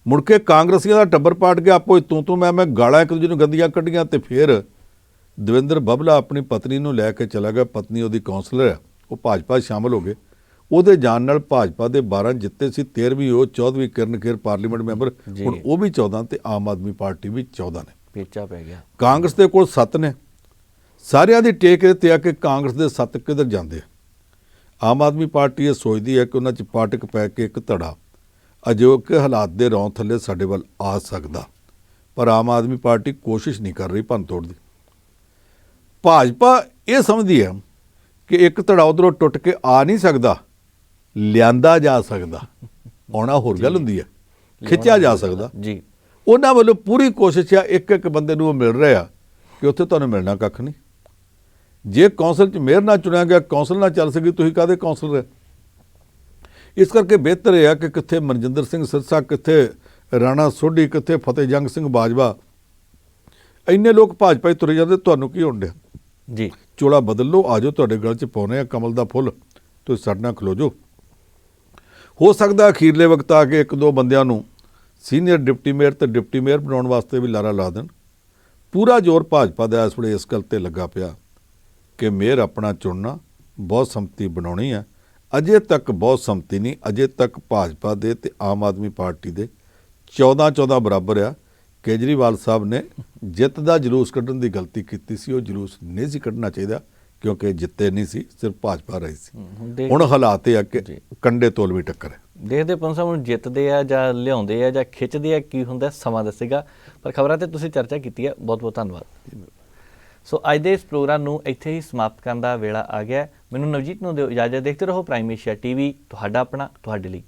S2: ਮੁੜ ਕੇ ਕਾਂਗਰਸੀਆਂ ਦਾ ਟੱਬਰ ਪਾਟ ਕੇ ਆਪੋ ਤੂੰ ਮੈਂ ਗਾਲਾਂ ਇੱਕ ਦੂਜੇ ਨੂੰ ਗੰਦੀਆਂ ਕੱਢੀਆਂ ਤੇ ਫਿਰ ਦਵਿੰਦਰ ਬੱਬਲਾ ਆਪਣੀ ਪਤਨੀ ਨੂੰ ਲੈ ਕੇ ਚਲਾ ਗਿਆ। ਪਤਨੀ ਉਹਦੀ ਕਾਉਂਸਲਰ ਹੈ, ਉਹ ਭਾਜਪਾ 'ਚ ਸ਼ਾਮਲ ਹੋ ਗਏ। ਉਹਦੇ ਜਾਣ ਨਾਲ ਭਾਜਪਾ ਦੇ 12 ਜਿੱਤੇ ਸੀ, 13ਵੀਂ ਉਹ, 14ਵੀਂ ਕਿਰਨ ਖੇਰ ਪਾਰਲੀਮੈਂਟ ਮੈਂਬਰ, ਹੁਣ ਉਹ ਵੀ 14 ਤੇ ਆਮ ਆਦਮੀ ਪਾਰਟੀ ਵੀ 14 ਨੇ।
S1: ਪੇਚਾ ਪੈ ਗਿਆ।
S2: ਕਾਂਗਰਸ ਦੇ ਕੋਲ 7 ਨੇ। ਸਾਰਿਆਂ ਦੀ ਟੇਕ ਇਹ ਤੇ ਆ ਕਿ ਕਾਂਗਰਸ ਦੇ 7 ਕਿੱਧਰ ਜਾਂਦੇ ਆ। ਆਮ ਆਦਮੀ ਪਾਰਟੀ ਇਹ ਸੋਚਦੀ ਹੈ ਕਿ ਉਹਨਾਂ 'ਚ ਪਾਟਕ ਪੈ ਕੇ ਇੱਕ ਧੜਾ ਅਜੋਕੇ ਹਾਲਾਤ ਦੇ ਰੌਂ ਥੱਲੇ ਸਾਡੇ ਵੱਲ ਆ ਸਕਦਾ, ਪਰ ਆਮ ਆਦਮੀ ਪਾਰਟੀ ਕੋਸ਼ਿਸ਼ ਨਹੀਂ ਕਰ ਰਹੀ ਭੰਨ ਤੋੜ ਦੀ। ਭਾਜਪਾ ਇਹ ਸਮਝਦੀ ਹੈ ਕਿ ਇੱਕ ਧੜਾ ਉੱਧਰੋਂ ਟੁੱਟ ਕੇ ਆ ਨਹੀਂ ਸਕਦਾ, ਲਿਆਂਦਾ ਜਾ ਸਕਦਾ। ਆਉਣਾ ਹੋਰ ਗੱਲ ਹੁੰਦੀ ਹੈ, ਖਿੱਚਿਆ ਜਾ ਸਕਦਾ
S1: ਜੀ।
S2: ਉਹਨਾਂ ਵੱਲੋਂ ਪੂਰੀ ਕੋਸ਼ਿਸ਼ ਆ, ਇੱਕ ਇੱਕ ਬੰਦੇ ਨੂੰ ਉਹ ਮਿਲ ਰਿਹਾ ਕਿ ਉੱਥੇ ਤੁਹਾਨੂੰ ਮਿਲਣਾ ਕੱਖ ਨਹੀਂ। ਜੇ ਕੌਂਸਲ 'ਚ ਮੇਅਰ ਨਾ ਚੁਣਿਆ ਗਿਆ, ਕੌਂਸਲ ਨਾ ਚੱਲ ਸਕੀ, ਤੁਸੀਂ ਕਾਹਦੇ ਕੌਂਸਲਰ ਹੈ? ਇਸ ਕਰਕੇ ਬਿਹਤਰ ਇਹ ਆ ਕਿ ਕਿੱਥੇ ਮਨਜਿੰਦਰ ਸਿੰਘ ਸਿਰਸਾ, ਕਿੱਥੇ ਰਾਣਾ ਸੋਢੀ, ਕਿੱਥੇ ਫਤਿਹਜੰਗ ਸਿੰਘ ਬਾਜਵਾ, ਇੰਨੇ ਲੋਕ ਭਾਜਪਾ 'ਚ ਤੁਰੇ ਜਾਂਦੇ, ਤੁਹਾਨੂੰ ਕੀ ਹੋਣ ਡਿਆ
S1: ਜੀ?
S2: ਚੋਲਾ ਬਦਲ ਲਓ, ਆ ਜਾਓ, ਤੁਹਾਡੇ ਗਲ 'ਚ ਪਾਉਣੇ ਆ ਕਮਲ ਦਾ ਫੁੱਲ, ਤੁਸੀਂ ਸਾਡੇ ਨਾਲ ਖਲੋ ਜਾਓ। ਹੋ ਸਕਦਾ ਅਖੀਰਲੇ ਵਕਤ ਆ ਕੇ ਇੱਕ ਦੋ ਬੰਦਿਆਂ ਨੂੰ ਸੀਨੀਅਰ ਡਿਪਟੀ ਮੇਅਰ ਤੇ ਡਿਪਟੀ ਮੇਅਰ ਬਣਾਉਣ ਵਾਸਤੇ ਵੀ ਲਾਰਾ ਲਾ ਦੇਣ। ਪੂਰਾ ਜ਼ੋਰ ਭਾਜਪਾ ਦਾ ਇਸ ਵੇਲੇ ਇਸ ਗੱਲ ਤੇ ਲੱਗਾ ਪਿਆ ਕਿ ਮੇਅਰ ਆਪਣਾ ਚੁਣਨਾ, ਬਹੁਤ ਸੰਮਤੀ ਬਣਾਉਣੀ ਹੈ। ਅਜੇ ਤੱਕ ਬਹੁਤ ਸੰਮਤੀ ਨਹੀਂ, ਅਜੇ ਤੱਕ ਭਾਜਪਾ ਦੇ ਤੇ ਆਮ ਆਦਮੀ ਪਾਰਟੀ ਦੇ 14-14 ਬਰਾਬਰ ਆ। ਕੇਜਰੀਵਾਲ ਸਾਹਿਬ ਨੇ ਜਿੱਤ ਦਾ ਜਲੂਸ ਕੱਢਣ ਦੀ ਗਲਤੀ ਕੀਤੀ ਸੀ, ਉਹ ਜਲੂਸ ਨਹੀਂ ਸੀ ਕੱਢਣਾ ਚਾਹੀਦਾ ਕਿਉਂਕਿ ਜਿੱਤੇ ਨਹੀਂ ਸੀ, ਸਿਰਫ ਭਾਜਪਾ ਰਹੀ ਸੀ। ਹੁਣ ਹਾਲਾਤ ਇਹ ਆ ਕਿ ਕੰਡੇ ਤੋਲਵੀ ਟੱਕਰ ਹੈ।
S1: ਦੇਖਦੇ ਪੰਜ ਸਾਹਿਬ ਨੂੰ ਜਿੱਤਦੇ ਆ ਜਾਂ ਲਿਆਉਂਦੇ ਆ ਜਾਂ ਖਿੱਚਦੇ ਆ, ਕੀ ਹੁੰਦਾ ਸਮਾਂ ਦੱਸੇਗਾ। ਪਰ ਖਬਰਾਂ ਤੇ ਤੁਸੀਂ ਚਰਚਾ ਕੀਤੀ ਹੈ, ਬਹੁਤ ਬਹੁਤ ਧੰਨਵਾਦ। ਸੋ ਅੱਜ ਦੇ ਇਸ ਪ੍ਰੋਗਰਾਮ ਨੂੰ ਇੱਥੇ ਹੀ ਸਮਾਪਤ ਕਰਨ ਦਾ ਵੇਲਾ ਆ ਗਿਆ। ਮੈਨੂੰ ਨਵਜੀਤ ਨੂੰ ਦਿਓ ਇਜਾਜ਼ਤ। ਦੇਖਦੇ ਰਹੋ ਪ੍ਰਾਈਮ ਏਸ਼ੀਆ ਟੀਵੀ, ਤੁਹਾਡਾ ਆਪਣਾ, ਤੁਹਾਡੇ ਲਈ।